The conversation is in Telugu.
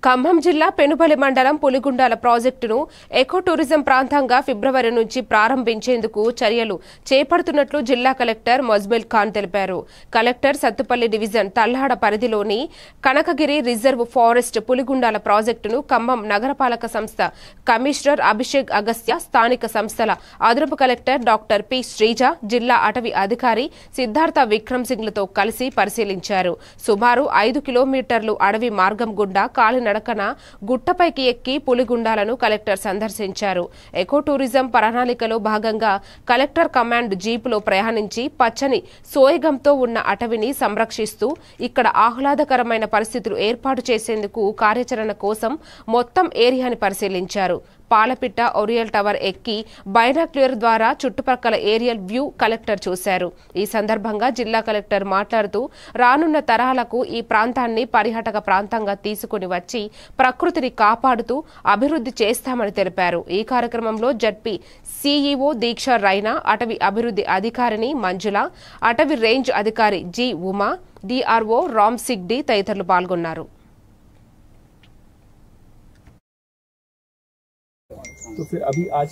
ఖమ్మం జిల్లా పెనుబలి మండలం పులిగుండాల ప్రాజెక్టును ఎకో టూరిజం ప్రాంతంగా ఫిబ్రవరి నుంచి ప్రారంభించేందుకు చర్యలు చేపడుతున్నట్లు జిల్లా కలెక్టర్ మొజ్బెల్ ఖాన్ తెలిపారు. కలెక్టర్ సత్తుపల్లి డివిజన్ తల్లాడ పరిధిలోని కనకగిరి రిజర్వ్ ఫారెస్ట్ పులిగుండాల ప్రాజెక్టును ఖమ్మం నగరపాలక సంస్థ కమిషనర్ అభిషేక్ అగస్త్య, స్థానిక సంస్థల అదనపు కలెక్టర్ డాక్టర్ పి శ్రీజ, జిల్లా అటవీ అధికారి సిద్ధార్థ విక్రమ్ సింగ్లతో కలిసి పరిశీలించారు. సుమారు 5 కిలోమీటర్లు అడవి మార్గం గుండా నడకన గుట్టపైకి ఎక్కి పులిగుండాలను కలెక్టర్ సందర్శించారు. ఎకో టూరిజం ప్రణాళికలో భాగంగా కలెక్టర్ కమాండ్ జీపులో ప్రయాణించి పచ్చని సోయగంతో ఉన్న అటవిని సంరక్షిస్తూ ఇక్కడ ఆహ్లాదకరమైన పరిస్థితులు ఏర్పాటు చేసేందుకు కార్యాచరణ కోసం మొత్తం ఏరియాని పరిశీలించారు. పాలపిట్ట ఒరియల్ టవర్ ఎక్కి బైనాక్యులర్ ద్వారా చుట్టుపక్కల ఏరియల్ వ్యూ కలెక్టర్ చూశారు. ఈ సందర్భంగా జిల్లా కలెక్టర్ మాట్లాడుతూ రానున్న తరాలకు ఈ ప్రాంతాన్ని పర్యాటక ప్రాంతంగా తీసుకుని వచ్చి ప్రకృతిని కాపాడుతూ అభివృద్ధి చేస్తామని తెలిపారు. ఈ కార్యక్రమంలో జడ్పీ సీఈఓ దీక్ష రైనా, అటవీ అభివృద్ధి అధికారిని మంజుల, అటవీ రేంజ్ అధికారి జి ఉమా, డిఆర్ఓ రామ్ సిగ్డి తదితరులు పాల్గొన్నారు. तो फिर अभी आज